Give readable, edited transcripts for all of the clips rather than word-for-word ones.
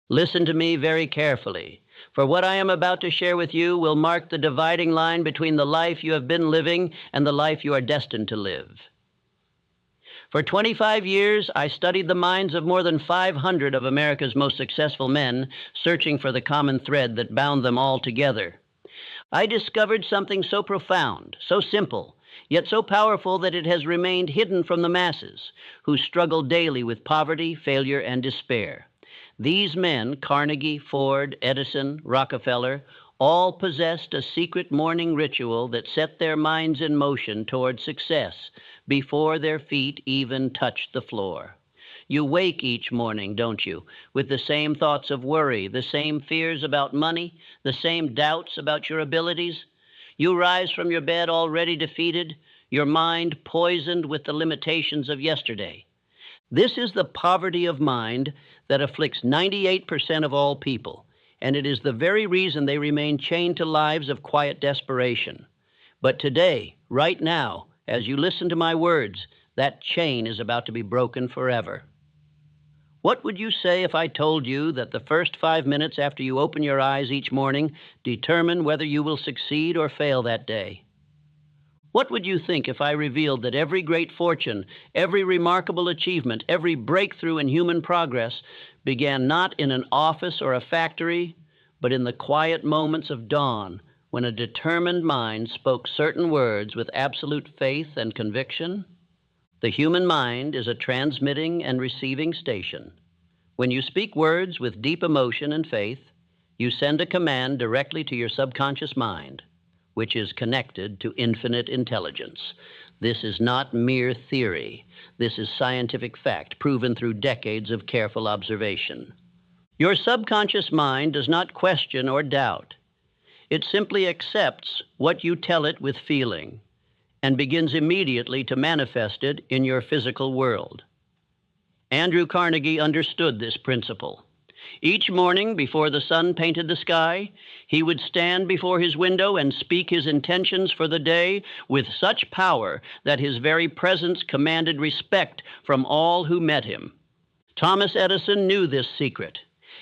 Listen to me very carefully, for what I am about to share with you will mark the dividing line between the life you have been living and the life you are destined to live. For 25 years, I studied the minds of more than 500 of America's most successful men, searching for the common thread that bound them all together. I discovered something so profound, so simple, yet so powerful that it has remained hidden from the masses, who struggle daily with poverty, failure, and despair. These men, Carnegie, Ford, Edison, Rockefeller, all possessed a secret morning ritual that set their minds in motion toward success before their feet even touched the floor. You wake each morning, don't you, with the same thoughts of worry, the same fears about money, the same doubts about your abilities? You rise from your bed already defeated, your mind poisoned with the limitations of yesterday. This is the poverty of mind that afflicts 98% of all people, and it is the very reason they remain chained to lives of quiet desperation. But today, right now, as you listen to my words, that chain is about to be broken forever. What would you say if I told you that the first 5 minutes after you open your eyes each morning determine whether you will succeed or fail that day? What would you think if I revealed that every great fortune, every remarkable achievement, every breakthrough in human progress began not in an office or a factory, but in the quiet moments of dawn, when a determined mind spoke certain words with absolute faith and conviction? The human mind is a transmitting and receiving station. When you speak words with deep emotion and faith, you send a command directly to your subconscious mind, which is connected to infinite intelligence. This is not mere theory. This is scientific fact, proven through decades of careful observation. Your subconscious mind does not question or doubt. It simply accepts what you tell it with feeling and begins immediately to manifest it in your physical world. Andrew Carnegie understood this principle. Each morning, before the sun painted the sky, he would stand before his window and speak his intentions for the day with such power that his very presence commanded respect from all who met him. Thomas Edison knew this secret.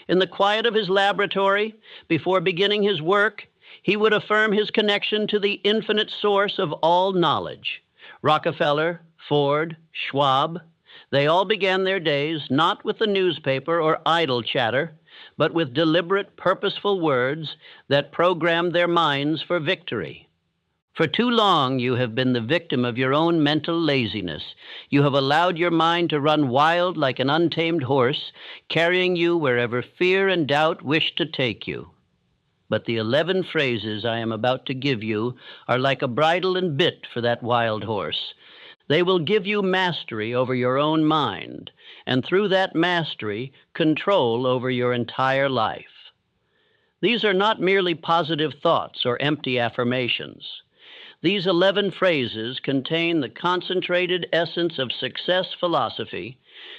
In the quiet of his laboratory, before beginning his work, he would affirm his connection to the infinite source of all knowledge. Rockefeller, Ford, Schwab, they all began their days not with the newspaper or idle chatter, but with deliberate, purposeful words that programmed their minds for victory. For too long, you have been the victim of your own mental laziness. You have allowed your mind to run wild like an untamed horse, carrying you wherever fear and doubt wish to take you. But the 11 phrases I am about to give you are like a bridle and bit for that wild horse. They will give you mastery over your own mind, and through that mastery, control over your entire life. These are not merely positive thoughts or empty affirmations. These 11 phrases contain the concentrated essence of success philosophy,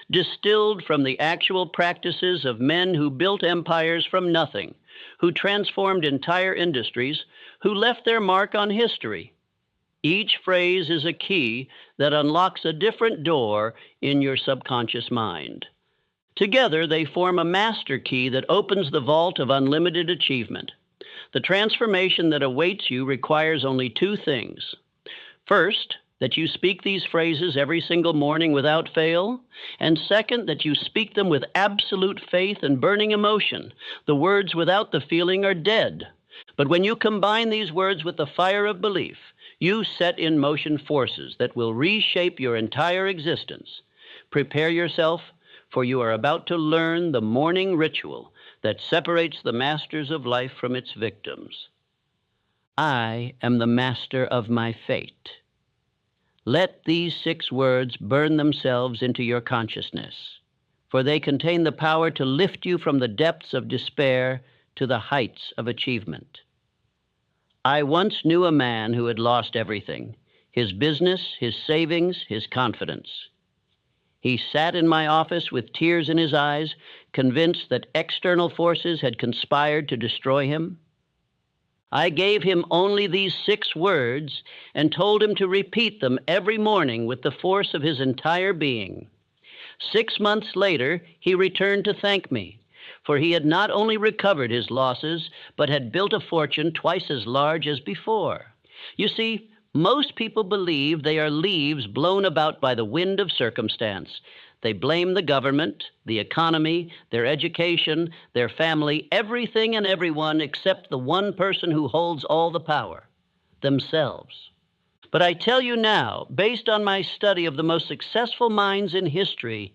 distilled from the actual practices of men who built empires from nothing, who transformed entire industries, who left their mark on history. Each phrase is a key that unlocks a different door in your subconscious mind. Together, they form a master key that opens the vault of unlimited achievement. The transformation that awaits you requires only 2 things. First, that you speak these phrases every single morning without fail, and second, that you speak them with absolute faith and burning emotion. The words without the feeling are dead. But when you combine these words with the fire of belief, you set in motion forces that will reshape your entire existence. Prepare yourself, for you are about to learn the morning ritual that separates the masters of life from its victims. I am the master of my fate. Let these 6 words burn themselves into your consciousness, for they contain the power to lift you from the depths of despair to the heights of achievement. I once knew a man who had lost everything: his business, his savings, his confidence. He sat in my office with tears in his eyes, convinced that external forces had conspired to destroy him. I gave him only these 6 words and told him to repeat them every morning with the force of his entire being. 6 months later, he returned to thank me, for he had not only recovered his losses, but had built a fortune twice as large as before. You see, most people believe they are leaves blown about by the wind of circumstance. They blame the government, the economy, their education, their family, everything and everyone except the one person who holds all the power, themselves. But I tell you now, based on my study of the most successful minds in history,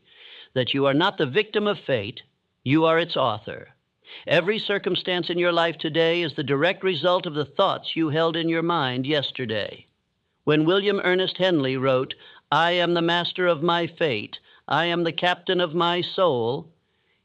that you are not the victim of fate, you are its author. Every circumstance in your life today is the direct result of the thoughts you held in your mind yesterday. When William Ernest Henley wrote, "I am the master of my fate, I am the captain of my soul,"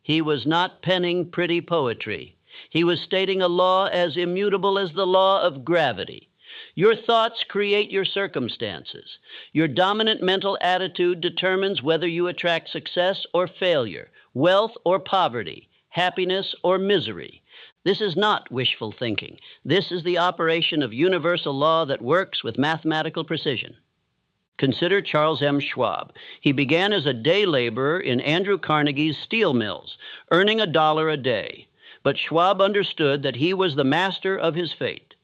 he was not penning pretty poetry. He was stating a law as immutable as the law of gravity. Your thoughts create your circumstances. Your dominant mental attitude determines whether you attract success or failure, wealth or poverty, happiness or misery. This is not wishful thinking. This is the operation of universal law that works with mathematical precision. Consider Charles M. Schwab. He began as a day laborer in Andrew Carnegie's steel mills, earning $1 a day. But Schwab understood that he was the master of his fate.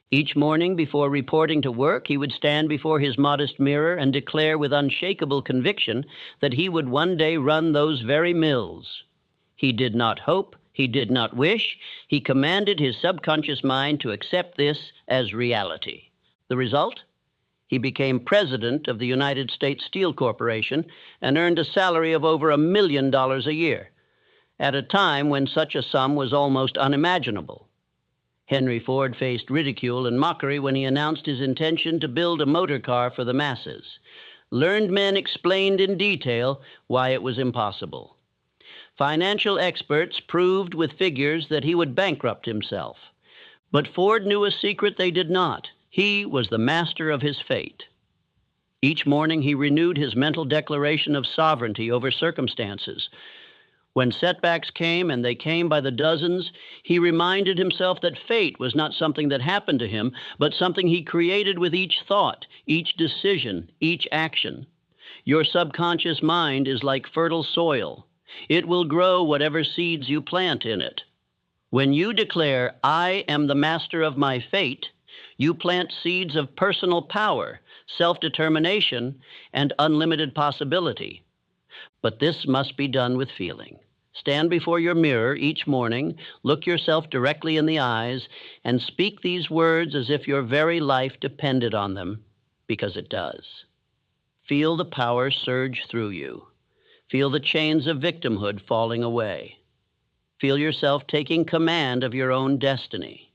Each morning before reporting to work, he would stand before his modest mirror and declare with unshakable conviction that he would one day run those very mills. He did not hope, he did not wish, he commanded his subconscious mind to accept this as reality. The result? He became president of the United States Steel Corporation and earned a salary of over $1 million a year, at a time when such a sum was almost unimaginable. Henry Ford faced ridicule and mockery when he announced his intention to build a motor car for the masses. Learned men explained in detail why it was impossible. Financial experts proved with figures that he would bankrupt himself. But Ford knew a secret they did not. He was the master of his fate. Each morning he renewed his mental declaration of sovereignty over circumstances. When setbacks came, and they came by the dozens, he reminded himself that fate was not something that happened to him, but something he created with each thought, each decision, each action. Your subconscious mind is like fertile soil. It will grow whatever seeds you plant in it. When you declare, "I am the master of my fate," you plant seeds of personal power, self-determination, and unlimited possibility. But this must be done with feeling. Stand before your mirror each morning, look yourself directly in the eyes, and speak these words as if your very life depended on them, because it does. Feel the power surge through you. Feel the chains of victimhood falling away. Feel yourself taking command of your own destiny.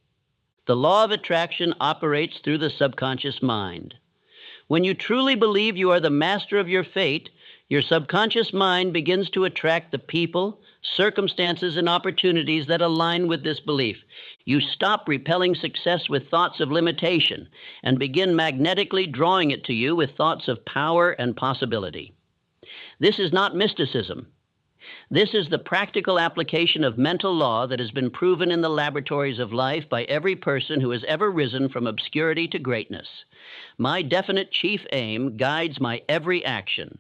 The law of attraction operates through the subconscious mind. When you truly believe you are the master of your fate, your subconscious mind begins to attract the people, circumstances, and opportunities that align with this belief. You stop repelling success with thoughts of limitation and begin magnetically drawing it to you with thoughts of power and possibility. This is not mysticism. This is the practical application of mental law that has been proven in the laboratories of life by every person who has ever risen from obscurity to greatness. My definite chief aim guides my every action.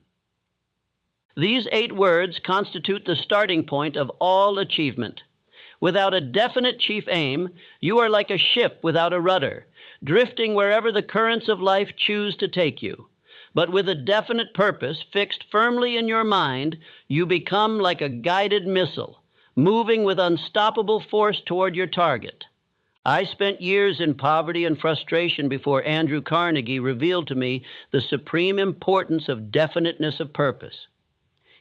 These 8 words constitute the starting point of all achievement. Without a definite chief aim, you are like a ship without a rudder, drifting wherever the currents of life choose to take you. But with a definite purpose fixed firmly in your mind, you become like a guided missile, moving with unstoppable force toward your target. I spent years in poverty and frustration before Andrew Carnegie revealed to me the supreme importance of definiteness of purpose.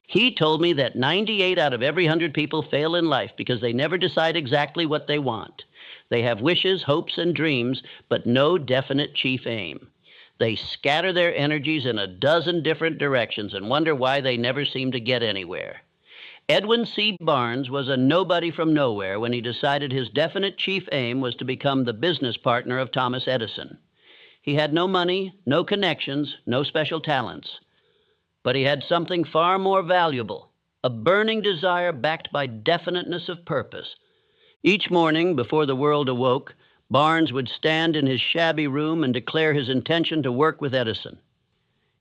He told me that 98 out of every 100 people fail in life because they never decide exactly what they want. They have wishes, hopes, and dreams, but no definite chief aim. They scatter their energies in a dozen different directions and wonder why they never seem to get anywhere. Edwin C. Barnes was a nobody from nowhere when he decided his definite chief aim was to become the business partner of Thomas Edison. He had no money, no connections, no special talents. But he had something far more valuable, a burning desire backed by definiteness of purpose. Each morning, before the world awoke, Barnes would stand in his shabby room and declare his intention to work with Edison.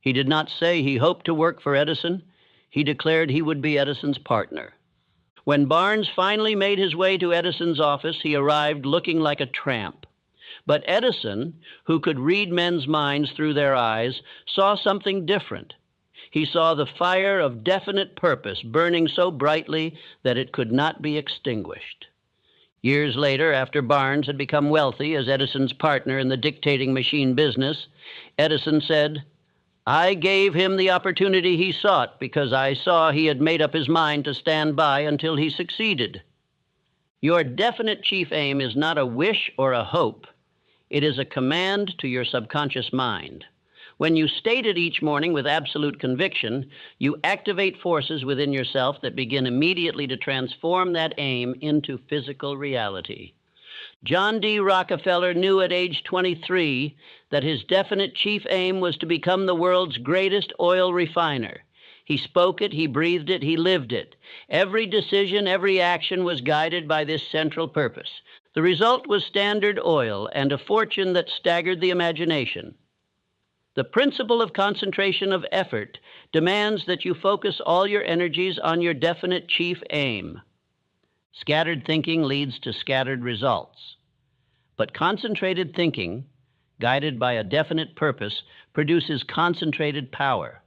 He did not say he hoped to work for Edison. He declared he would be Edison's partner. When Barnes finally made his way to Edison's office, he arrived looking like a tramp. But Edison, who could read men's minds through their eyes, saw something different. He saw the fire of definite purpose burning so brightly that it could not be extinguished. Years later, after Barnes had become wealthy as Edison's partner in the dictating machine business, Edison said, "I gave him the opportunity he sought because I saw he had made up his mind to stand by until he succeeded." Your definite chief aim is not a wish or a hope. It is a command to your subconscious mind. When you state it each morning with absolute conviction, you activate forces within yourself that begin immediately to transform that aim into physical reality. John D. Rockefeller knew at age 23 that his definite chief aim was to become the world's greatest oil refiner. He spoke it, he breathed it, he lived it. Every decision, every action was guided by this central purpose. The result was Standard Oil and a fortune that staggered the imagination. The principle of concentration of effort demands that you focus all your energies on your definite chief aim. Scattered thinking leads to scattered results. But concentrated thinking, guided by a definite purpose, produces concentrated power.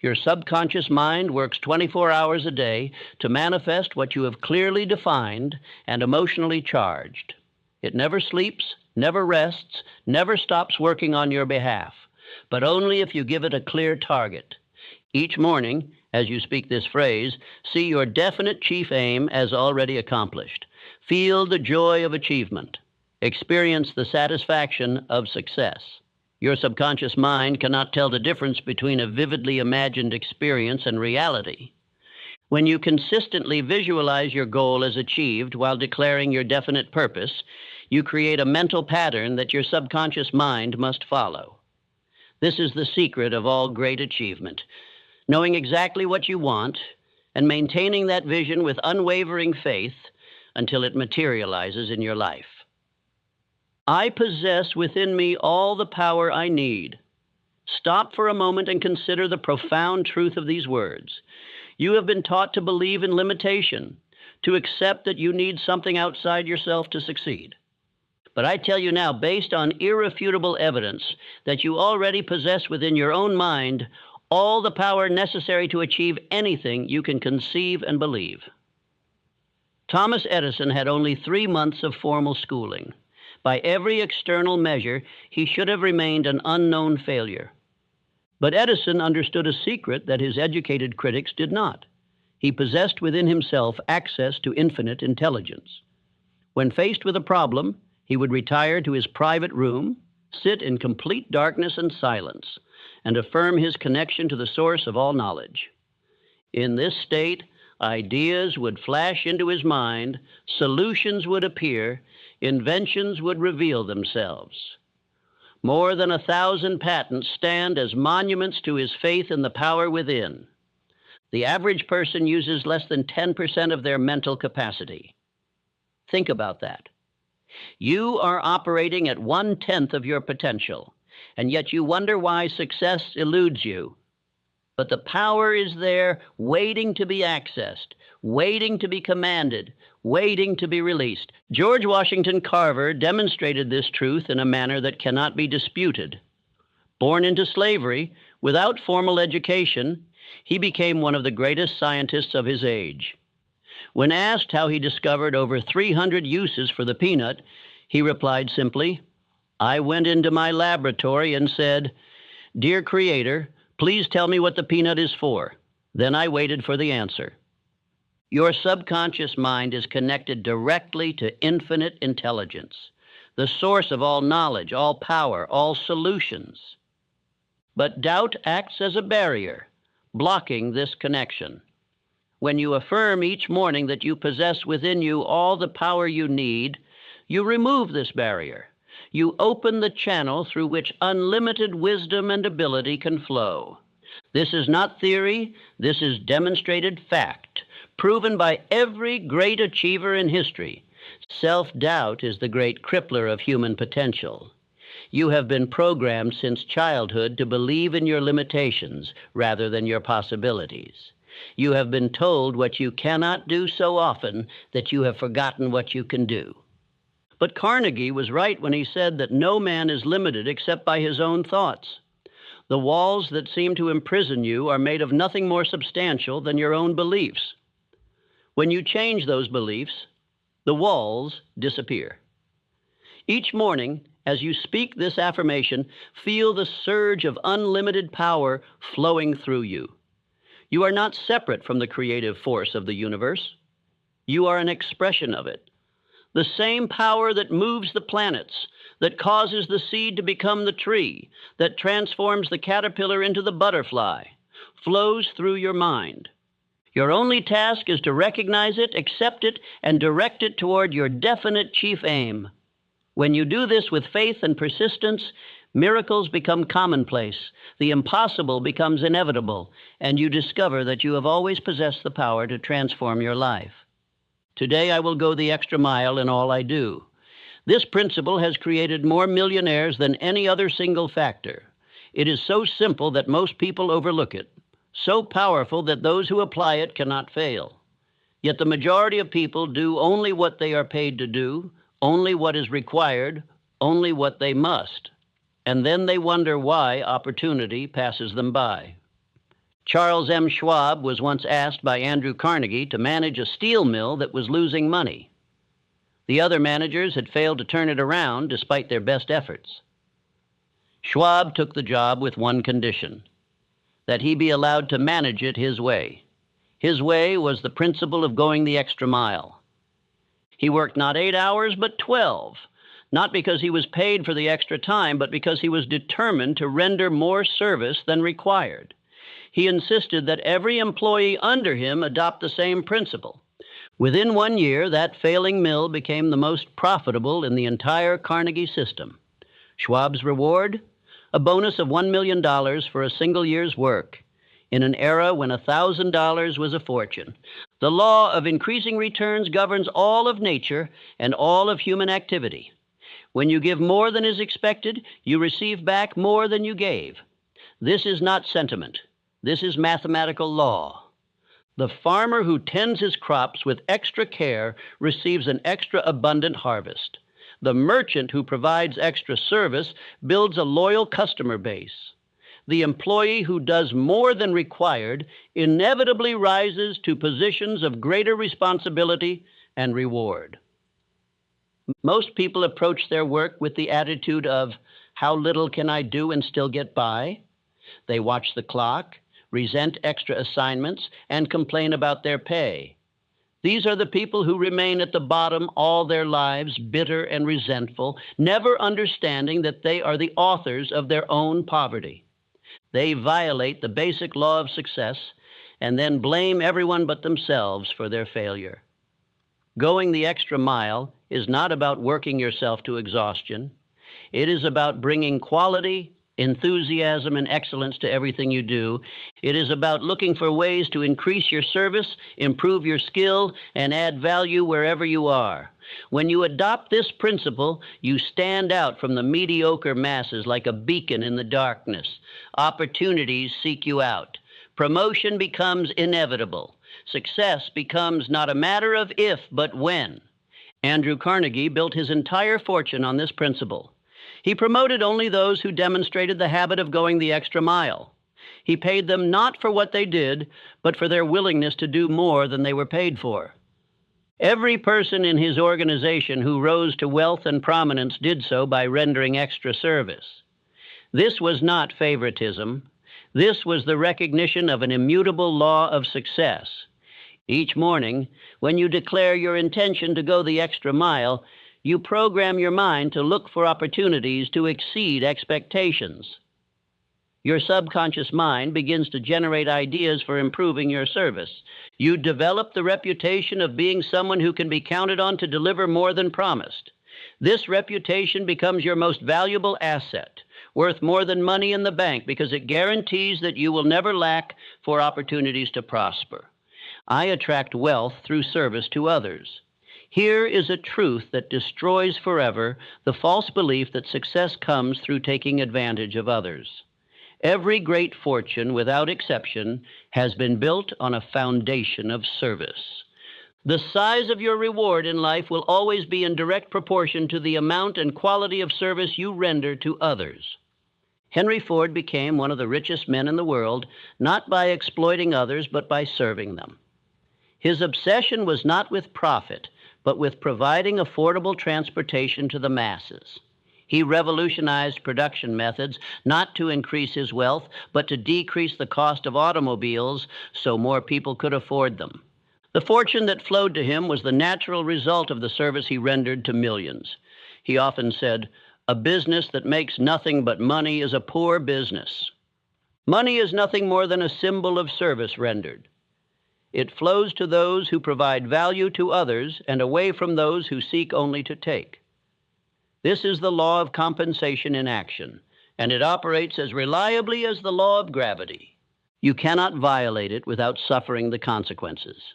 Your subconscious mind works 24 hours a day to manifest what you have clearly defined and emotionally charged. It never sleeps, never rests, never stops working on your behalf, but only if you give it a clear target. Each morning, as you speak this phrase, see your definite chief aim as already accomplished. Feel the joy of achievement. Experience the satisfaction of success. Your subconscious mind cannot tell the difference between a vividly imagined experience and reality. When you consistently visualize your goal as achieved while declaring your definite purpose, you create a mental pattern that your subconscious mind must follow. This is the secret of all great achievement, knowing exactly what you want and maintaining that vision with unwavering faith until it materializes in your life. I possess within me all the power I need. Stop for a moment and consider the profound truth of these words. You have been taught to believe in limitation, to accept that you need something outside yourself to succeed. But I tell you now, based on irrefutable evidence, that you already possess within your own mind all the power necessary to achieve anything you can conceive and believe. Thomas Edison had only 3 months of formal schooling. By every external measure, he should have remained an unknown failure. But Edison understood a secret that his educated critics did not. He possessed within himself access to infinite intelligence. When faced with a problem, he would retire to his private room, sit in complete darkness and silence, and affirm his connection to the source of all knowledge. In this state, ideas would flash into his mind, solutions would appear, inventions would reveal themselves. More than 1,000 patents stand as monuments to his faith in the power within. The average person uses less than 10% of their mental capacity. Think about that. You are operating at 1/10 of your potential, and yet you wonder why success eludes you. But the power is there, waiting to be accessed, waiting to be commanded, waiting to be released. George Washington Carver demonstrated this truth in a manner that cannot be disputed. Born into slavery, without formal education, he became one of the greatest scientists of his age. When asked how he discovered over 300 uses for the peanut, he replied simply, "I went into my laboratory and said, 'Dear Creator, please tell me what the peanut is for.' Then I waited for the answer." Your subconscious mind is connected directly to infinite intelligence, the source of all knowledge, all power, all solutions. But doubt acts as a barrier, blocking this connection. When you affirm each morning that you possess within you all the power you need, you remove this barrier. You open the channel through which unlimited wisdom and ability can flow. This is not theory, this is demonstrated fact, proven by every great achiever in history. Self-doubt is the great crippler of human potential. You have been programmed since childhood to believe in your limitations rather than your possibilities. You have been told what you cannot do so often that you have forgotten what you can do. But Carnegie was right when he said that no man is limited except by his own thoughts. The walls that seem to imprison you are made of nothing more substantial than your own beliefs. When you change those beliefs, the walls disappear. Each morning, as you speak this affirmation, feel the surge of unlimited power flowing through you. You are not separate from the creative force of the universe. You are an expression of it. The same power that moves the planets, that causes the seed to become the tree, that transforms the caterpillar into the butterfly, flows through your mind. Your only task is to recognize it, accept it, and direct it toward your definite chief aim. When you do this with faith and persistence, miracles become commonplace, the impossible becomes inevitable, and you discover that you have always possessed the power to transform your life. Today I will go the extra mile in all I do. This principle has created more millionaires than any other single factor. It is so simple that most people overlook it, so powerful that those who apply it cannot fail. Yet the majority of people do only what they are paid to do, only what is required, only what they must. And then they wonder why opportunity passes them by. Charles M. Schwab was once asked by Andrew Carnegie to manage a steel mill that was losing money. The other managers had failed to turn it around despite their best efforts. Schwab took the job with one condition: that he be allowed to manage it his way. His way was the principle of going the extra mile. He worked not 8 hours, but 12, not because he was paid for the extra time, but because he was determined to render more service than required. He insisted that every employee under him adopt the same principle. Within 1 year, that failing mill became the most profitable in the entire Carnegie system. Schwab's reward? A bonus of $1 million for a single year's work, in an era when $1,000 was a fortune. The law of increasing returns governs all of nature and all of human activity. When you give more than is expected, you receive back more than you gave. This is not sentiment. This is mathematical law. The farmer who tends his crops with extra care receives an extra abundant harvest. The merchant who provides extra service builds a loyal customer base. The employee who does more than required inevitably rises to positions of greater responsibility and reward. Most people approach their work with the attitude of, how little can I do and still get by? They watch the clock, resent extra assignments, and complain about their pay. These are the people who remain at the bottom all their lives, bitter and resentful, never understanding that they are the authors of their own poverty. They violate the basic law of success and then blame everyone but themselves for their failure. Going the extra mile is not about working yourself to exhaustion. It is about bringing quality, enthusiasm, and excellence to everything you do. It is about looking for ways to increase your service, improve your skill, and add value wherever you are. When you adopt this principle, you stand out from the mediocre masses like a beacon in the darkness. Opportunities seek you out. Promotion becomes inevitable. Success becomes not a matter of if, but when. Andrew Carnegie built his entire fortune on this principle. He promoted only those who demonstrated the habit of going the extra mile. He paid them not for what they did, but for their willingness to do more than they were paid for. Every person in his organization who rose to wealth and prominence did so by rendering extra service. This was not favoritism. This was the recognition of an immutable law of success. Each morning, when you declare your intention to go the extra mile, you program your mind to look for opportunities to exceed expectations. Your subconscious mind begins to generate ideas for improving your service. You develop the reputation of being someone who can be counted on to deliver more than promised. This reputation becomes your most valuable asset, worth more than money in the bank, because it guarantees that you will never lack for opportunities to prosper. I attract wealth through service to others. Here is a truth that destroys forever the false belief that success comes through taking advantage of others. Every great fortune, without exception, has been built on a foundation of service. The size of your reward in life will always be in direct proportion to the amount and quality of service you render to others. Henry Ford became one of the richest men in the world, not by exploiting others, but by serving them. His obsession was not with profit, but with providing affordable transportation to the masses. He revolutionized production methods not to increase his wealth, but to decrease the cost of automobiles so more people could afford them. The fortune that flowed to him was the natural result of the service he rendered to millions. He often said, "A business that makes nothing but money is a poor business." Money is nothing more than a symbol of service rendered. It flows to those who provide value to others and away from those who seek only to take. This is the law of compensation in action, and it operates as reliably as the law of gravity. You cannot violate it without suffering the consequences.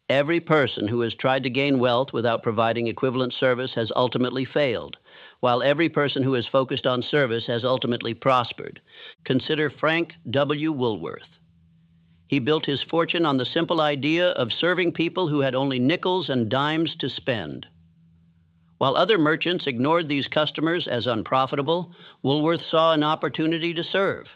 Every person who has tried to gain wealth without providing equivalent service has ultimately failed, while every person who has focused on service has ultimately prospered. Consider Frank W. Woolworth. He built his fortune on the simple idea of serving people who had only nickels and dimes to spend. While other merchants ignored these customers as unprofitable, Woolworth saw an opportunity to serve.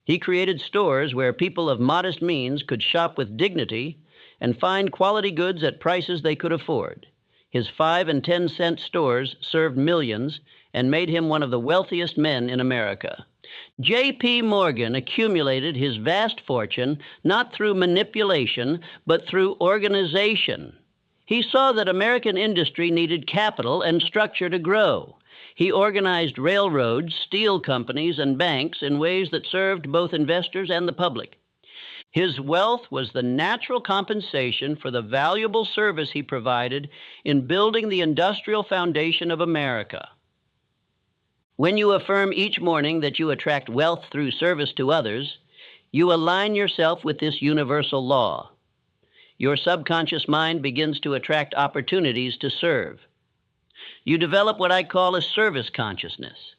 He created stores where people of modest means could shop with dignity and find quality goods at prices they could afford. His 5 and 10 cent stores served millions and made him one of the wealthiest men in America. J.P. Morgan accumulated his vast fortune not through manipulation, but through organization. He saw that American industry needed capital and structure to grow. He organized railroads, steel companies, and banks in ways that served both investors and the public. His wealth was the natural compensation for the valuable service he provided in building the industrial foundation of America. When you affirm each morning that you attract wealth through service to others, you align yourself with this universal law. Your subconscious mind begins to attract opportunities to serve. You develop what I call a service consciousness,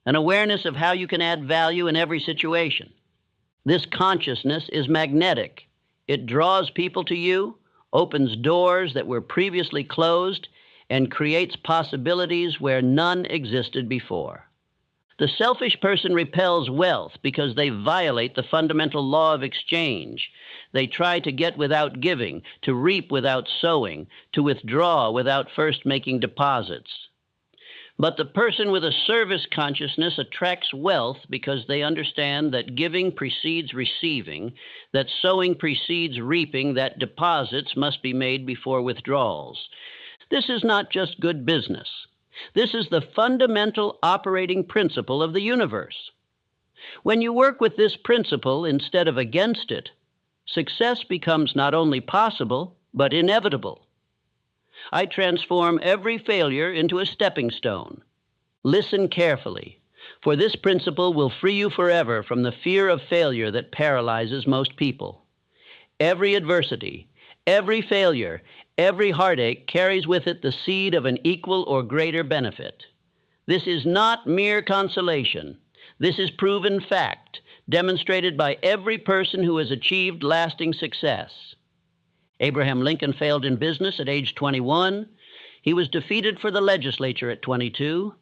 an awareness of how you can add value in every situation. This consciousness is magnetic. It draws people to you, opens doors that were previously closed, and creates possibilities where none existed before. The selfish person repels wealth because they violate the fundamental law of exchange. They try to get without giving, to reap without sowing, to withdraw without first making deposits. But the person with a service consciousness attracts wealth because they understand that giving precedes receiving, that sowing precedes reaping, that deposits must be made before withdrawals. This is not just good business. This is the fundamental operating principle of the universe. When you work with this principle instead of against it, success becomes not only possible, but inevitable. I transform every failure into a stepping stone. Listen carefully, for this principle will free you forever from the fear of failure that paralyzes most people. Every adversity, every failure, every heartache carries with it the seed of an equal or greater benefit. This is not mere consolation. This is proven fact, demonstrated by every person who has achieved lasting success. Abraham Lincoln failed in business at age 21. He was defeated for the legislature at 22.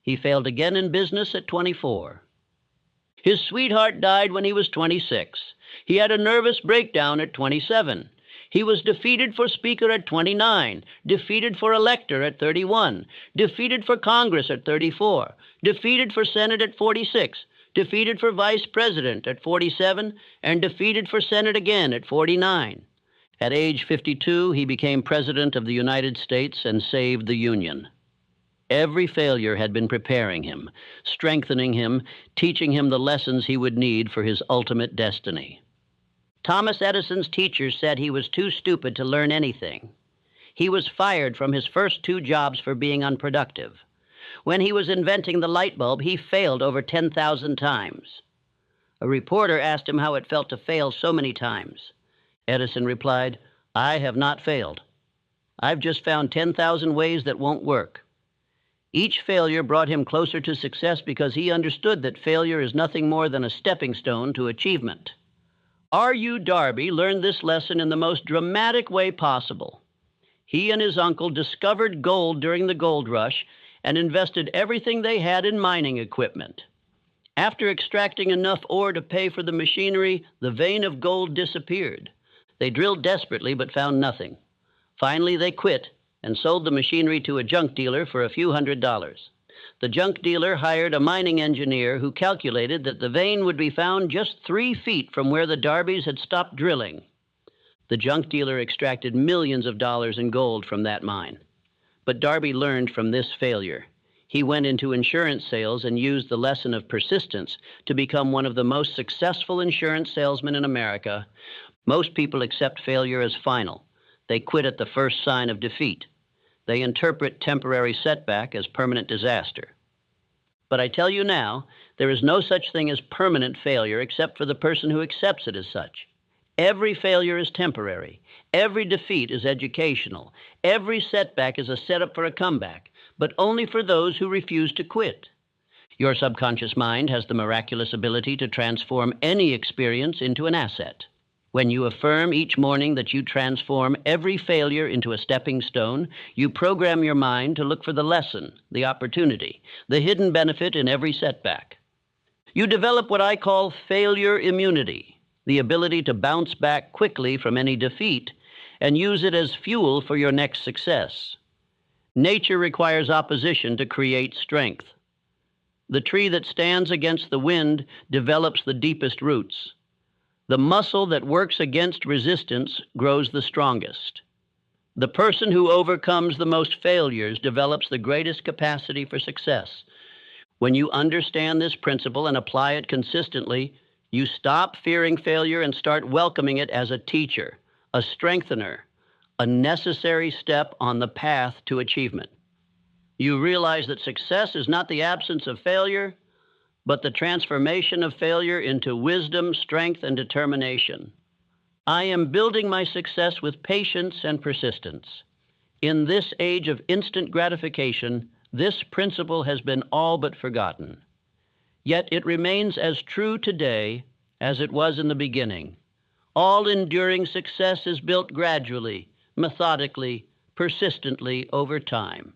He failed again in business at 24. His sweetheart died when he was 26. He had a nervous breakdown at 27. He was defeated for Speaker at 29, defeated for Elector at 31, defeated for Congress at 34, defeated for Senate at 46, defeated for Vice President at 47, and defeated for Senate again at 49. At age 52, he became President of the United States and saved the Union. Every failure had been preparing him, strengthening him, teaching him the lessons he would need for his ultimate destiny. Thomas Edison's teachers said he was too stupid to learn anything. He was fired from his first 2 jobs for being unproductive. When he was inventing the light bulb, he failed over 10,000 times. A reporter asked him how it felt to fail so many times. Edison replied, "I have not failed. I've just found 10,000 ways that won't work." Each failure brought him closer to success because he understood that failure is nothing more than a stepping stone to achievement. R.U. Darby learned this lesson in the most dramatic way possible. He and his uncle discovered gold during the gold rush and invested everything they had in mining equipment. After extracting enough ore to pay for the machinery, the vein of gold disappeared. They drilled desperately but found nothing. Finally, they quit and sold the machinery to a junk dealer for a few $100s. The junk dealer hired a mining engineer who calculated that the vein would be found just 3 feet from where the Darbys had stopped drilling. The junk dealer extracted millions of dollars in gold from that mine. But Darby learned from this failure. He went into insurance sales and used the lesson of persistence to become one of the most successful insurance salesmen in America. Most people accept failure as final. They quit at the first sign of defeat. They interpret temporary setback as permanent disaster. But I tell you now, there is no such thing as permanent failure except for the person who accepts it as such. Every failure is temporary. Every defeat is educational. Every setback is a setup for a comeback, but only for those who refuse to quit. Your subconscious mind has the miraculous ability to transform any experience into an asset. When you affirm each morning that you transform every failure into a stepping stone, you program your mind to look for the lesson, the opportunity, the hidden benefit in every setback. You develop what I call failure immunity, the ability to bounce back quickly from any defeat and use it as fuel for your next success. Nature requires opposition to create strength. The tree that stands against the wind develops the deepest roots. The muscle that works against resistance grows the strongest. The person who overcomes the most failures develops the greatest capacity for success. When you understand this principle and apply it consistently, you stop fearing failure and start welcoming it as a teacher, a strengthener, a necessary step on the path to achievement. You realize that success is not the absence of failure, but the transformation of failure into wisdom, strength, and determination. I am building my success with patience and persistence. In this age of instant gratification, this principle has been all but forgotten. Yet it remains as true today as it was in the beginning. All enduring success is built gradually, methodically, persistently over time.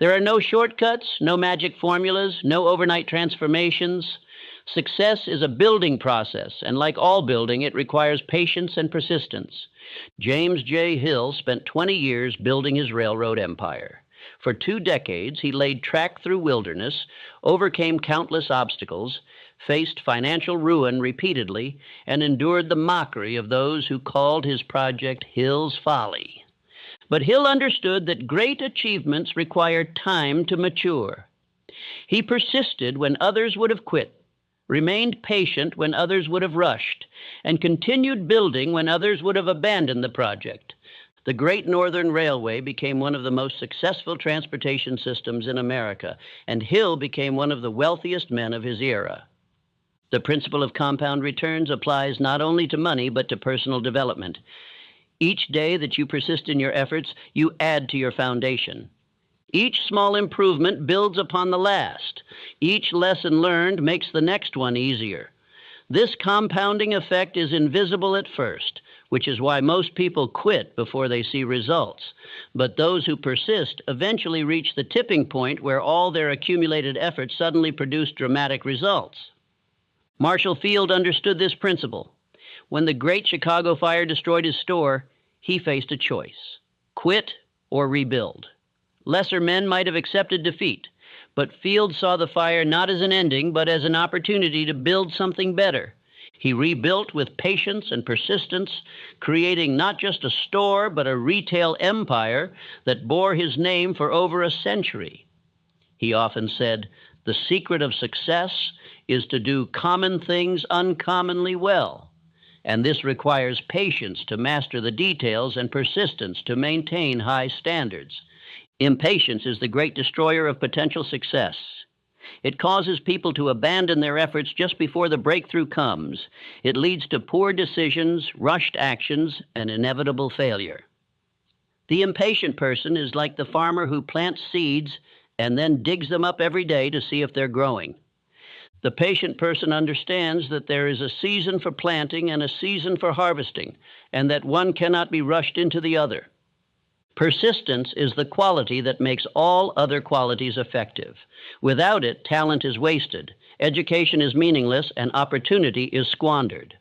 There are no shortcuts, no magic formulas, no overnight transformations. Success is a building process, and like all building, it requires patience and persistence. James J. Hill spent 20 years building his railroad empire. For 2 decades, he laid track through wilderness, overcame countless obstacles, faced financial ruin repeatedly, and endured the mockery of those who called his project Hill's Folly. But Hill understood that great achievements require time to mature. He persisted when others would have quit, remained patient when others would have rushed, and continued building when others would have abandoned the project. The Great Northern Railway became one of the most successful transportation systems in America, and Hill became one of the wealthiest men of his era. The principle of compound returns applies not only to money, but to personal development. Each day that you persist in your efforts, you add to your foundation. Each small improvement builds upon the last. Each lesson learned makes the next one easier. This compounding effect is invisible at first, which is why most people quit before they see results. But those who persist eventually reach the tipping point where all their accumulated efforts suddenly produce dramatic results. Marshall Field understood this principle. When the Great Chicago Fire destroyed his store, he faced a choice: quit or rebuild. Lesser men might have accepted defeat, but Field saw the fire not as an ending, but as an opportunity to build something better. He rebuilt with patience and persistence, creating not just a store, but a retail empire that bore his name for over a century. He often said, "The secret of success is to do common things uncommonly well." And this requires patience to master the details and persistence to maintain high standards. Impatience is the great destroyer of potential success. It causes people to abandon their efforts just before the breakthrough comes. It leads to poor decisions, rushed actions, and inevitable failure. The impatient person is like the farmer who plants seeds and then digs them up every day to see if they're growing. The patient person understands that there is a season for planting and a season for harvesting, and that one cannot be rushed into the other. Persistence is the quality that makes all other qualities effective. Without it, talent is wasted, education is meaningless, and opportunity is squandered.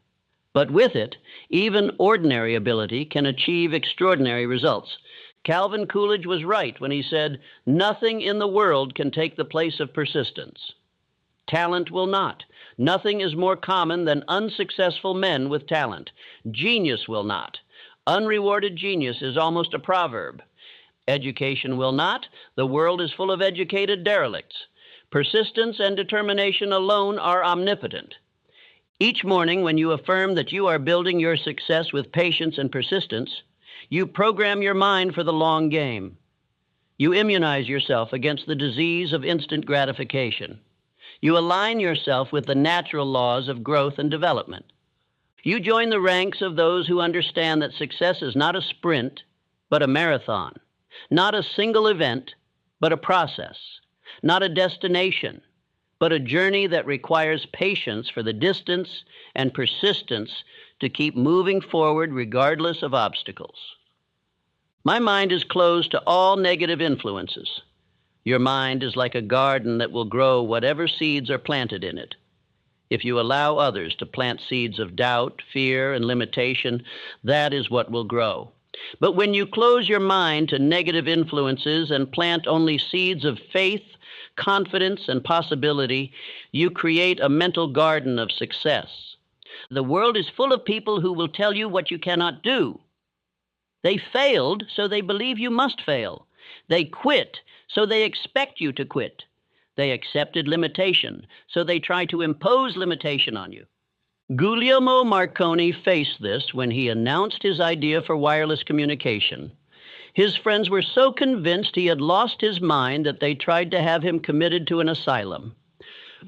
But with it, even ordinary ability can achieve extraordinary results. Calvin Coolidge was right when he said, "Nothing in the world can take the place of persistence." Talent will not. Nothing is more common than unsuccessful men with talent. Genius will not. Unrewarded genius is almost a proverb. Education will not. The world is full of educated derelicts. Persistence and determination alone are omnipotent. Each morning, when you affirm that you are building your success with patience and persistence, you program your mind for the long game. You immunize yourself against the disease of instant gratification. You align yourself with the natural laws of growth and development. You join the ranks of those who understand that success is not a sprint, but a marathon, not a single event, but a process, not a destination, but a journey that requires patience for the distance and persistence to keep moving forward regardless of obstacles. My mind is closed to all negative influences. Your mind is like a garden that will grow whatever seeds are planted in it. If you allow others to plant seeds of doubt, fear, and limitation, that is what will grow. But when you close your mind to negative influences and plant only seeds of faith, confidence, and possibility, you create a mental garden of success. The world is full of people who will tell you what you cannot do. They failed, so they believe you must fail. They quit, so they expect you to quit. They accepted limitation, so they try to impose limitation on you. Guglielmo Marconi faced this when he announced his idea for wireless communication. His friends were so convinced he had lost his mind that they tried to have him committed to an asylum.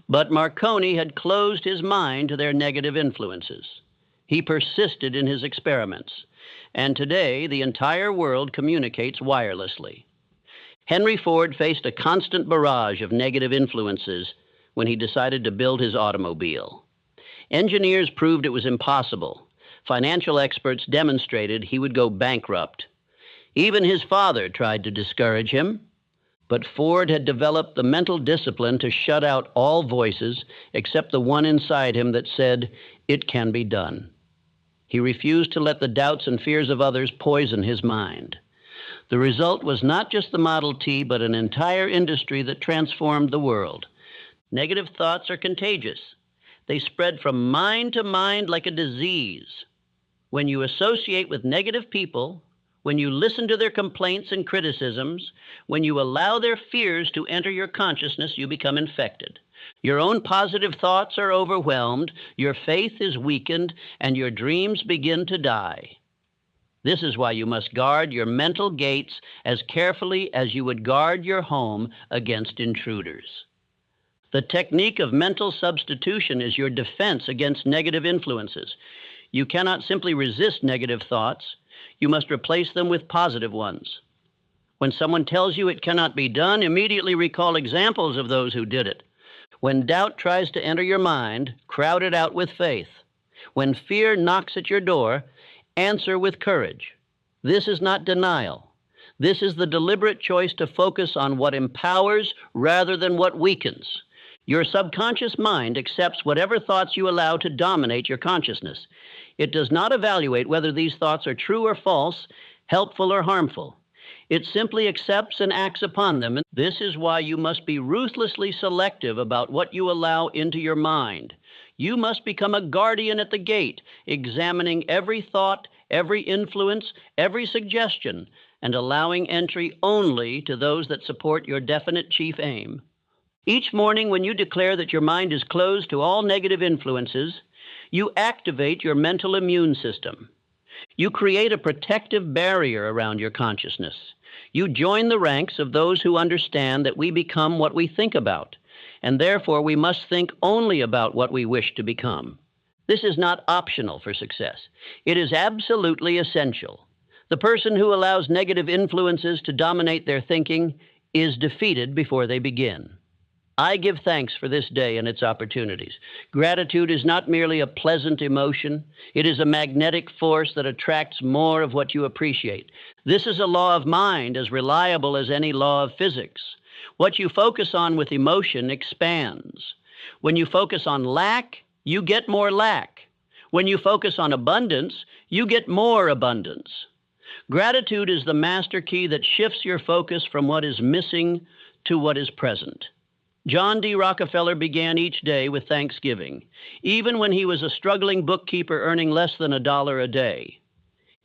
But Marconi had closed his mind to their negative influences. He persisted in his experiments, and today the entire world communicates wirelessly. Henry Ford faced a constant barrage of negative influences when he decided to build his automobile. Engineers proved it was impossible. Financial experts demonstrated he would go bankrupt. Even his father tried to discourage him, but Ford had developed the mental discipline to shut out all voices except the one inside him that said, "It can be done." He refused to let the doubts and fears of others poison his mind. The result was not just the Model T, but an entire industry that transformed the world. Negative thoughts are contagious. They spread from mind to mind like a disease. When you associate with negative people, when you listen to their complaints and criticisms, when you allow their fears to enter your consciousness, you become infected. Your own positive thoughts are overwhelmed, your faith is weakened, and your dreams begin to die. This is why you must guard your mental gates as carefully as you would guard your home against intruders. The technique of mental substitution is your defense against negative influences. You cannot simply resist negative thoughts. You must replace them with positive ones. When someone tells you it cannot be done, immediately recall examples of those who did it. When doubt tries to enter your mind, crowd it out with faith. When fear knocks at your door, answer with courage. This is not denial. This is the deliberate choice to focus on what empowers rather than what weakens. Your subconscious mind accepts whatever thoughts you allow to dominate your consciousness. It does not evaluate whether these thoughts are true or false, helpful or harmful. It simply accepts and acts upon them. This is why you must be ruthlessly selective about what you allow into your mind. You must become a guardian at the gate, examining every thought, every influence, every suggestion, and allowing entry only to those that support your definite chief aim. Each morning when you declare that your mind is closed to all negative influences, you activate your mental immune system. You create a protective barrier around your consciousness. You join the ranks of those who understand that we become what we think about, and therefore we must think only about what we wish to become. This is not optional for success. It is absolutely essential. The person who allows negative influences to dominate their thinking is defeated before they begin. I give thanks for this day and its opportunities. Gratitude is not merely a pleasant emotion. It is a magnetic force that attracts more of what you appreciate. This is a law of mind as reliable as any law of physics. What you focus on with emotion expands. When you focus on lack, you get more lack. When you focus on abundance, you get more abundance. Gratitude is the master key that shifts your focus from what is missing to what is present. John D. Rockefeller began each day with thanksgiving, even when he was a struggling bookkeeper earning less than $1 a day.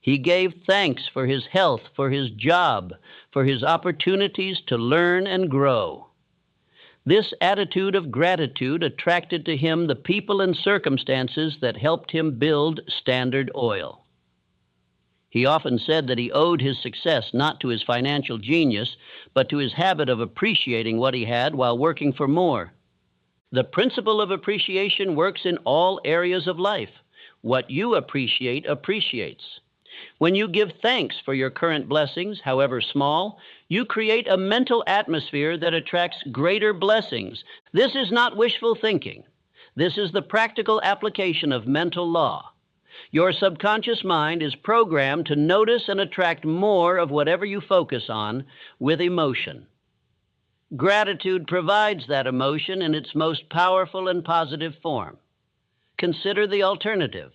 He gave thanks for his health, for his job, for his opportunities to learn and grow. This attitude of gratitude attracted to him the people and circumstances that helped him build Standard Oil. He often said that he owed his success not to his financial genius, but to his habit of appreciating what he had while working for more. The principle of appreciation works in all areas of life. What you appreciate appreciates. When you give thanks for your current blessings, however small, you create a mental atmosphere that attracts greater blessings. This is not wishful thinking. This is the practical application of mental law. Your subconscious mind is programmed to notice and attract more of whatever you focus on with emotion. Gratitude provides that emotion in its most powerful and positive form. Consider the alternative.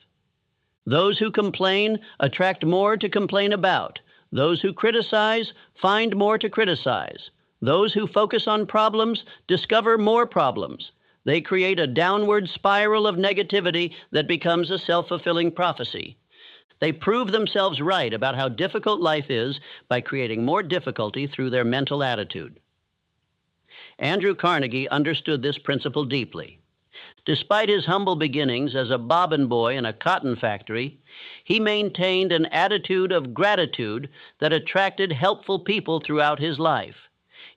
Those who complain attract more to complain about. Those who criticize find more to criticize. Those who focus on problems discover more problems. They create a downward spiral of negativity that becomes a self-fulfilling prophecy. They prove themselves right about how difficult life is by creating more difficulty through their mental attitude. Andrew Carnegie understood this principle deeply. Despite his humble beginnings as a bobbin boy in a cotton factory, he maintained an attitude of gratitude that attracted helpful people throughout his life.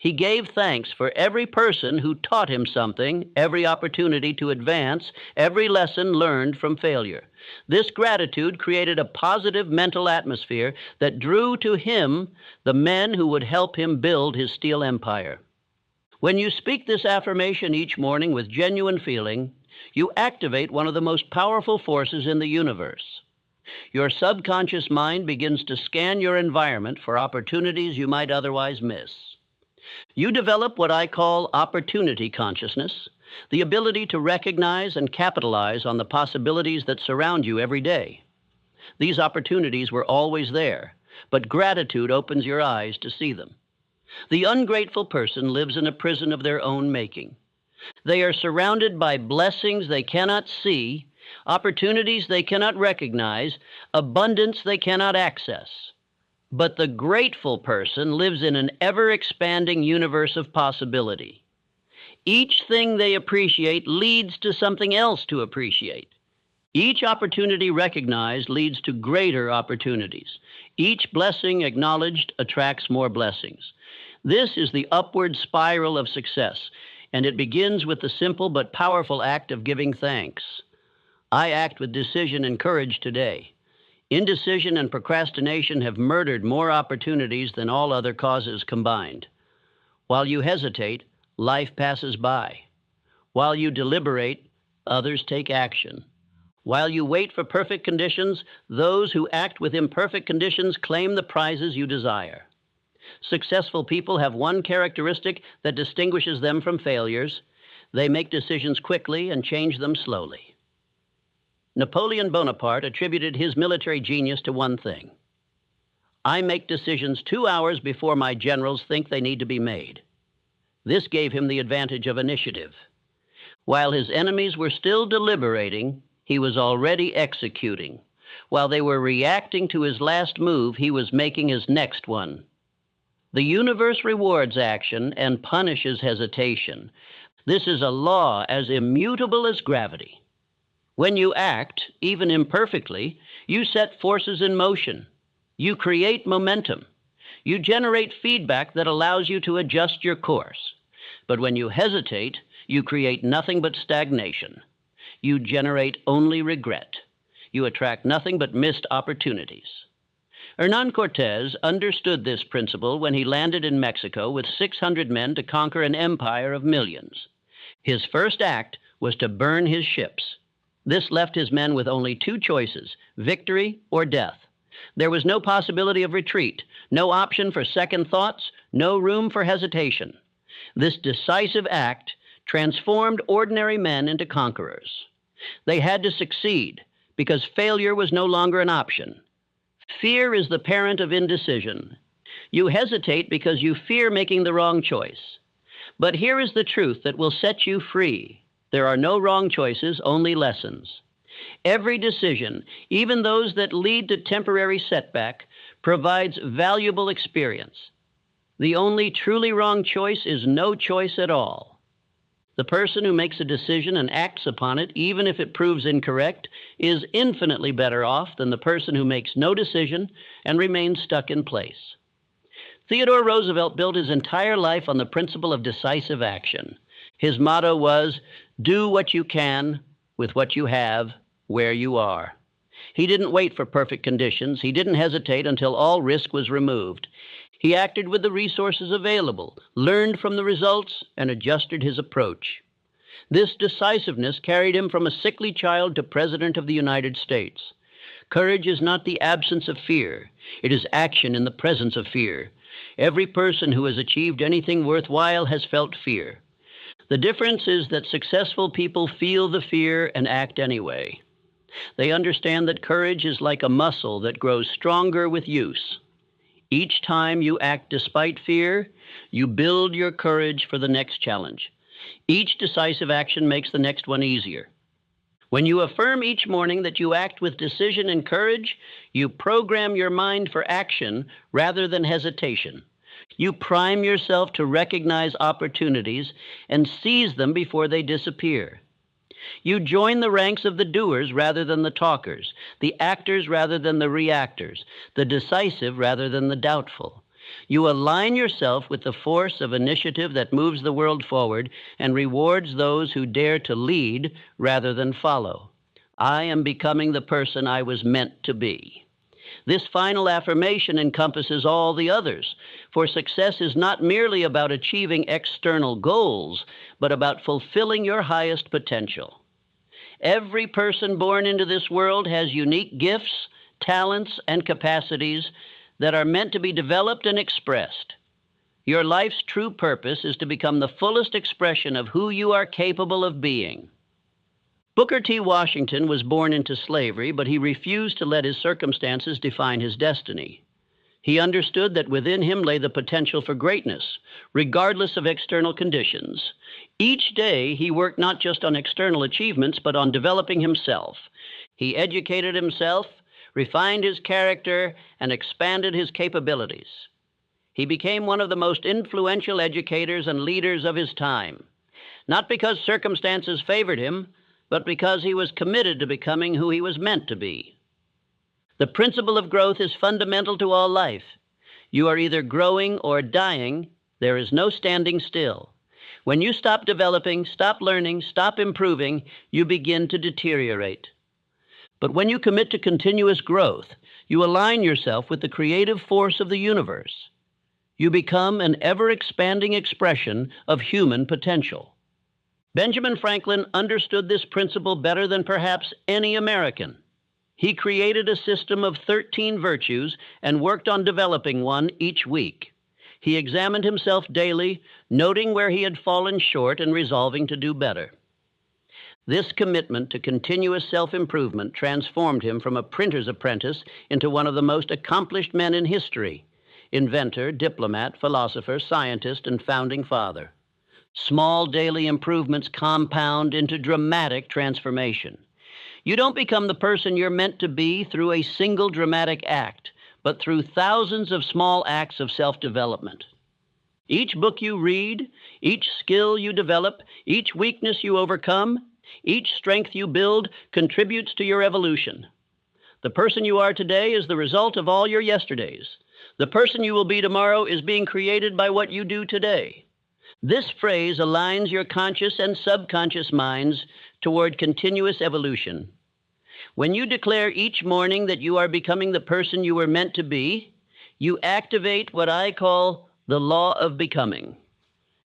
He gave thanks for every person who taught him something, every opportunity to advance, every lesson learned from failure. This gratitude created a positive mental atmosphere that drew to him the men who would help him build his steel empire. When you speak this affirmation each morning with genuine feeling, you activate one of the most powerful forces in the universe. Your subconscious mind begins to scan your environment for opportunities you might otherwise miss. You develop what I call opportunity consciousness, the ability to recognize and capitalize on the possibilities that surround you every day. These opportunities were always there, but gratitude opens your eyes to see them. The ungrateful person lives in a prison of their own making. They are surrounded by blessings they cannot see, opportunities they cannot recognize, abundance they cannot access. But the grateful person lives in an ever-expanding universe of possibility. Each thing they appreciate leads to something else to appreciate. Each opportunity recognized leads to greater opportunities. Each blessing acknowledged attracts more blessings. This is the upward spiral of success, and it begins with the simple but powerful act of giving thanks. I act with decision and courage today. Indecision and procrastination have murdered more opportunities than all other causes combined. While you hesitate, life passes by. While you deliberate, others take action. While you wait for perfect conditions, those who act with imperfect conditions claim the prizes you desire. Successful people have one characteristic that distinguishes them from failures. They make decisions quickly and change them slowly. Napoleon Bonaparte attributed his military genius to one thing. I make decisions 2 hours before my generals think they need to be made. This gave him the advantage of initiative. While his enemies were still deliberating, he was already executing. While they were reacting to his last move, he was making his next one. The universe rewards action and punishes hesitation. This is a law as immutable as gravity. When you act, even imperfectly, you set forces in motion. You create momentum. You generate feedback that allows you to adjust your course. But when you hesitate, you create nothing but stagnation. You generate only regret. You attract nothing but missed opportunities. Hernan Cortés understood this principle when he landed in Mexico with 600 men to conquer an empire of millions. His first act was to burn his ships. This left his men with only two choices: victory or death. There was no possibility of retreat, no option for second thoughts, no room for hesitation. This decisive act transformed ordinary men into conquerors. They had to succeed because failure was no longer an option. Fear is the parent of indecision. You hesitate because you fear making the wrong choice. But here is the truth that will set you free. There are no wrong choices, only lessons. Every decision, even those that lead to temporary setback, provides valuable experience. The only truly wrong choice is no choice at all. The person who makes a decision and acts upon it, even if it proves incorrect, is infinitely better off than the person who makes no decision and remains stuck in place. Theodore Roosevelt built his entire life on the principle of decisive action. His motto was, "Do what you can with what you have, where you are." He didn't wait for perfect conditions. He didn't hesitate until all risk was removed. He acted with the resources available, learned from the results, and adjusted his approach. This decisiveness carried him from a sickly child to President of the United States. Courage is not the absence of fear. It is action in the presence of fear. Every person who has achieved anything worthwhile has felt fear. The difference is that successful people feel the fear and act anyway. They understand that courage is like a muscle that grows stronger with use. Each time you act despite fear, you build your courage for the next challenge. Each decisive action makes the next one easier. When you affirm each morning that you act with decision and courage, you program your mind for action rather than hesitation. You prime yourself to recognize opportunities and seize them before they disappear. You join the ranks of the doers rather than the talkers, the actors rather than the reactors, the decisive rather than the doubtful. You align yourself with the force of initiative that moves the world forward and rewards those who dare to lead rather than follow. I am becoming the person I was meant to be. This final affirmation encompasses all the others, for success is not merely about achieving external goals, but about fulfilling your highest potential. Every person born into this world has unique gifts, talents, and capacities that are meant to be developed and expressed. Your life's true purpose is to become the fullest expression of who you are capable of being. Booker T. Washington was born into slavery, but he refused to let his circumstances define his destiny. He understood that within him lay the potential for greatness, regardless of external conditions. Each day, he worked not just on external achievements, but on developing himself. He educated himself, refined his character, and expanded his capabilities. He became one of the most influential educators and leaders of his time, not because circumstances favored him, but because he was committed to becoming who he was meant to be. The principle of growth is fundamental to all life. You are either growing or dying. There is no standing still. When you stop developing, stop learning, stop improving, you begin to deteriorate. But when you commit to continuous growth, you align yourself with the creative force of the universe. You become an ever-expanding expression of human potential. Benjamin Franklin understood this principle better than perhaps any American. He created a system of 13 virtues and worked on developing one each week. He examined himself daily, noting where he had fallen short and resolving to do better. This commitment to continuous self-improvement transformed him from a printer's apprentice into one of the most accomplished men in history: inventor, diplomat, philosopher, scientist, and founding father. Small daily improvements compound into dramatic transformation. You don't become the person you're meant to be through a single dramatic act, but through thousands of small acts of self-development. Each book you read, each skill you develop, each weakness you overcome, each strength you build contributes to your evolution. The person you are today is the result of all your yesterdays. The person you will be tomorrow is being created by what you do today. This phrase aligns your conscious and subconscious minds toward continuous evolution. When you declare each morning that you are becoming the person you were meant to be, you activate what I call the law of becoming.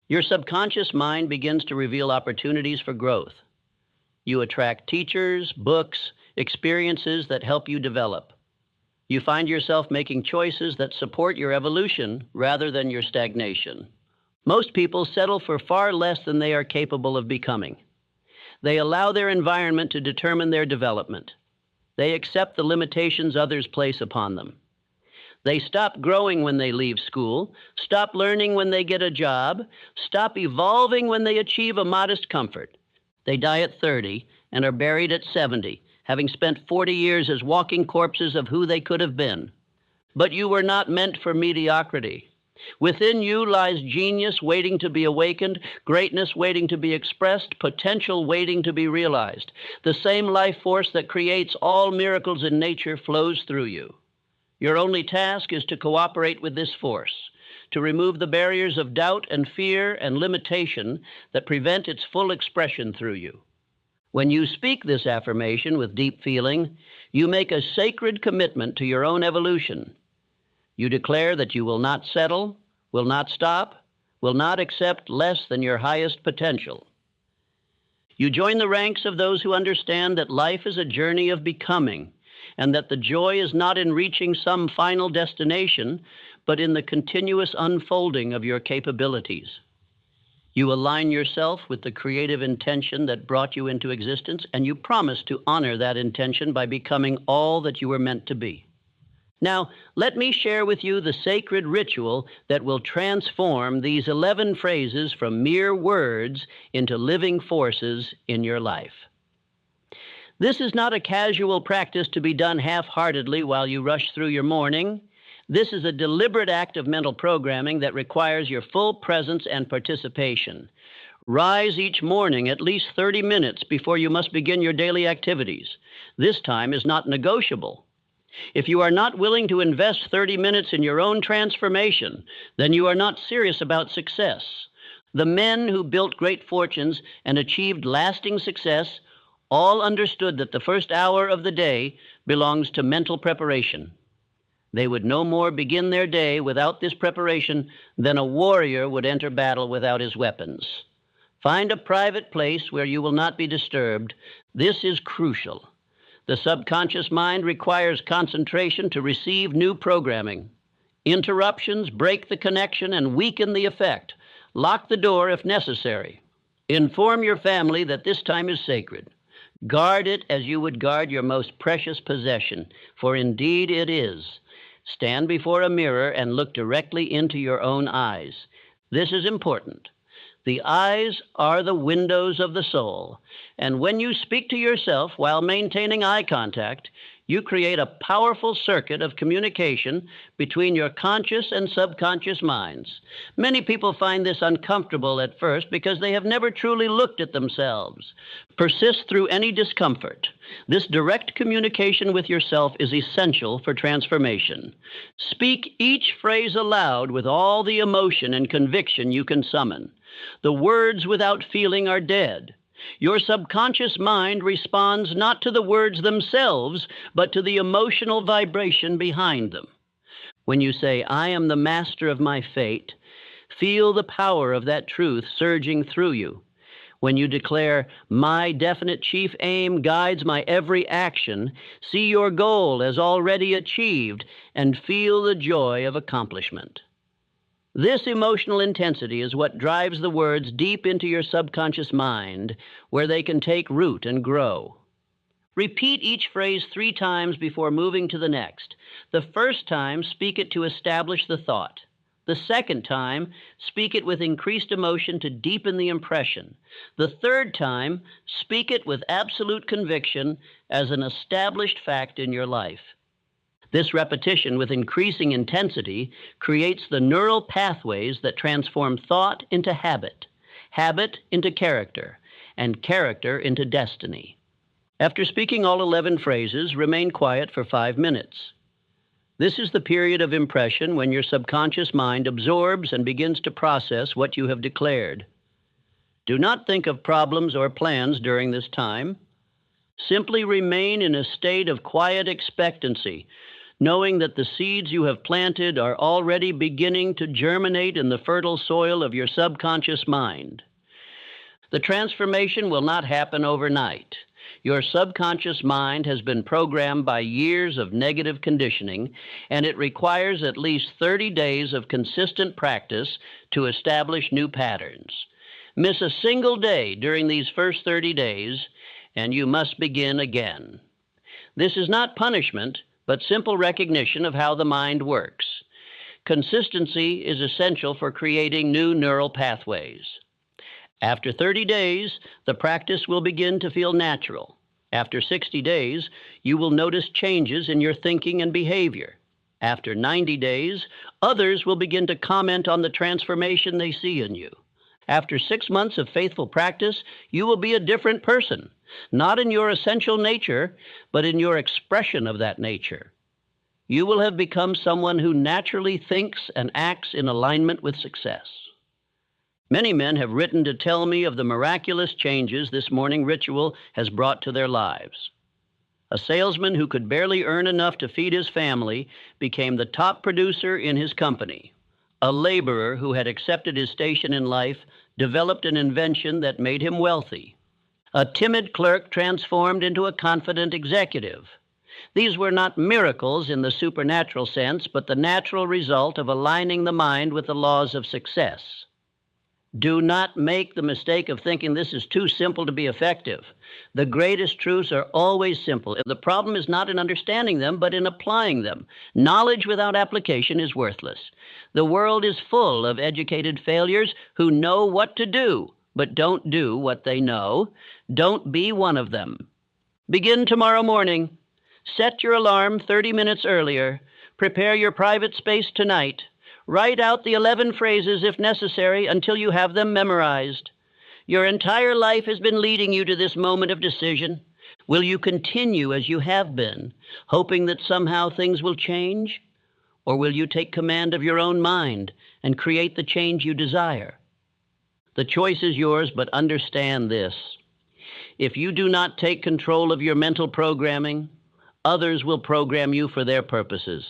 Your subconscious mind begins to reveal opportunities for growth. You attract teachers, books, experiences that help you develop. You find yourself making choices that support your evolution rather than your stagnation. Most people settle for far less than they are capable of becoming. They allow their environment to determine their development. They accept the limitations others place upon them. They stop growing when they leave school, stop learning when they get a job, stop evolving when they achieve a modest comfort. They die at 30 and are buried at 70, having spent 40 years as walking corpses of who they could have been. But you were not meant for mediocrity. Within you lies genius waiting to be awakened, greatness waiting to be expressed, potential waiting to be realized. The same life force that creates all miracles in nature flows through you. Your only task is to cooperate with this force, to remove the barriers of doubt and fear and limitation that prevent its full expression through you. When you speak this affirmation with deep feeling, you make a sacred commitment to your own evolution. You declare that you will not settle, will not stop, will not accept less than your highest potential. You join the ranks of those who understand that life is a journey of becoming, and that the joy is not in reaching some final destination, but in the continuous unfolding of your capabilities. You align yourself with the creative intention that brought you into existence, and you promise to honor that intention by becoming all that you were meant to be. Now, let me share with you the sacred ritual that will transform these 11 phrases from mere words into living forces in your life. This is not a casual practice to be done half-heartedly while you rush through your morning. This is a deliberate act of mental programming that requires your full presence and participation. Rise each morning at least 30 minutes before you must begin your daily activities. This time is not negotiable. If you are not willing to invest 30 minutes in your own transformation, then you are not serious about success. The men who built great fortunes and achieved lasting success all understood that the first hour of the day belongs to mental preparation. They would no more begin their day without this preparation than a warrior would enter battle without his weapons. Find a private place where you will not be disturbed. This is crucial. The subconscious mind requires concentration to receive new programming. Interruptions break the connection and weaken the effect. Lock the door if necessary. Inform your family that this time is sacred. Guard it as you would guard your most precious possession, for indeed it is. Stand before a mirror and look directly into your own eyes. This is important. The eyes are the windows of the soul, and when you speak to yourself while maintaining eye contact, you create a powerful circuit of communication between your conscious and subconscious minds. Many people find this uncomfortable at first because they have never truly looked at themselves. Persist through any discomfort. This direct communication with yourself is essential for transformation. Speak each phrase aloud with all the emotion and conviction you can summon. The words without feeling are dead. Your subconscious mind responds not to the words themselves, but to the emotional vibration behind them. When you say, "I am the master of my fate," feel the power of that truth surging through you. When you declare, "My definite chief aim guides my every action," see your goal as already achieved and feel the joy of accomplishment. This emotional intensity is what drives the words deep into your subconscious mind, where they can take root and grow. Repeat each phrase 3 times before moving to the next. The first time, speak it to establish the thought. The second time, speak it with increased emotion to deepen the impression. The third time, speak it with absolute conviction as an established fact in your life. This repetition with increasing intensity creates the neural pathways that transform thought into habit, habit into character, and character into destiny. After speaking all 11 phrases, remain quiet for 5 minutes. This is the period of impression when your subconscious mind absorbs and begins to process what you have declared. Do not think of problems or plans during this time. Simply remain in a state of quiet expectancy, knowing that the seeds you have planted are already beginning to germinate in the fertile soil of your subconscious mind. The transformation will not happen overnight. Your subconscious mind has been programmed by years of negative conditioning, and it requires at least 30 days of consistent practice to establish new patterns. Miss a single day during these first 30 days, and you must begin again. This is not punishment, but simple recognition of how the mind works. Consistency is essential for creating new neural pathways. After 30 days, the practice will begin to feel natural. After 60 days, you will notice changes in your thinking and behavior. After 90 days, others will begin to comment on the transformation they see in you. After 6 months of faithful practice, you will be a different person, not in your essential nature, but in your expression of that nature. You will have become someone who naturally thinks and acts in alignment with success. Many men have written to tell me of the miraculous changes this morning ritual has brought to their lives. A salesman who could barely earn enough to feed his family became the top producer in his company. A laborer who had accepted his station in life developed an invention that made him wealthy. A timid clerk transformed into a confident executive. These were not miracles in the supernatural sense, but the natural result of aligning the mind with the laws of success. Do not make the mistake of thinking this is too simple to be effective. The greatest truths are always simple. The problem is not in understanding them, but in applying them. Knowledge without application is worthless. The world is full of educated failures who know what to do, but don't do what they know. Don't be one of them. Begin tomorrow morning. Set your alarm 30 minutes earlier. Prepare your private space tonight. Write out the 11 phrases if necessary until you have them memorized. Your entire life has been leading you to this moment of decision. Will you continue as you have been, hoping that somehow things will change? Or will you take command of your own mind and create the change you desire? The choice is yours, but understand this. If you do not take control of your mental programming, others will program you for their purposes.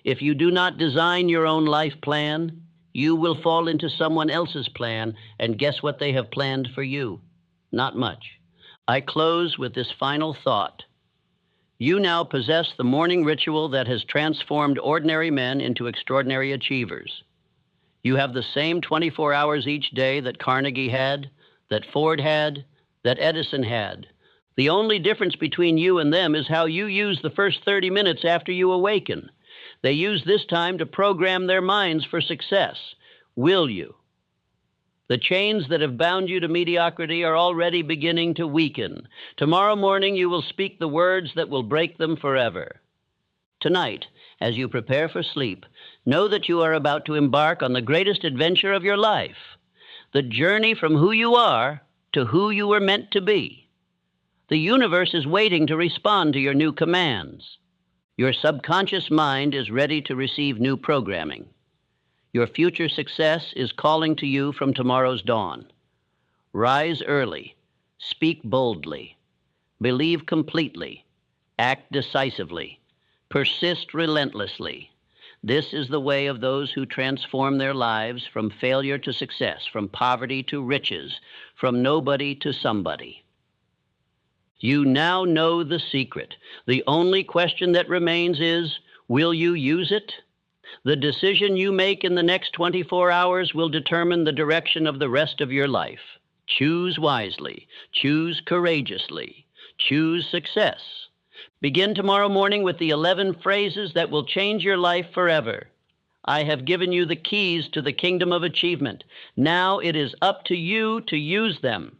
If you do not design your own life plan, you will fall into someone else's plan, and guess what they have planned for you? Not much. I close with this final thought. You now possess the morning ritual that has transformed ordinary men into extraordinary achievers. You have the same 24 hours each day that Carnegie had, that Ford had, that Edison had. The only difference between you and them is how you use the first 30 minutes after you awaken. They use this time to program their minds for success. Will you? The chains that have bound you to mediocrity are already beginning to weaken. Tomorrow morning you will speak the words that will break them forever. Tonight, as you prepare for sleep, know that you are about to embark on the greatest adventure of your life, the journey from who you are to who you were meant to be. The universe is waiting to respond to your new commands. Your subconscious mind is ready to receive new programming. Your future success is calling to you from tomorrow's dawn. Rise early, speak boldly, believe completely, act decisively, persist relentlessly. This is the way of those who transform their lives from failure to success, from poverty to riches, from nobody to somebody. You now know the secret. The only question that remains is, will you use it? The decision you make in the next 24 hours will determine the direction of the rest of your life. Choose wisely. Choose courageously. Choose success. Begin tomorrow morning with the 11 phrases that will change your life forever. I have given you the keys to the kingdom of achievement. Now it is up to you to use them.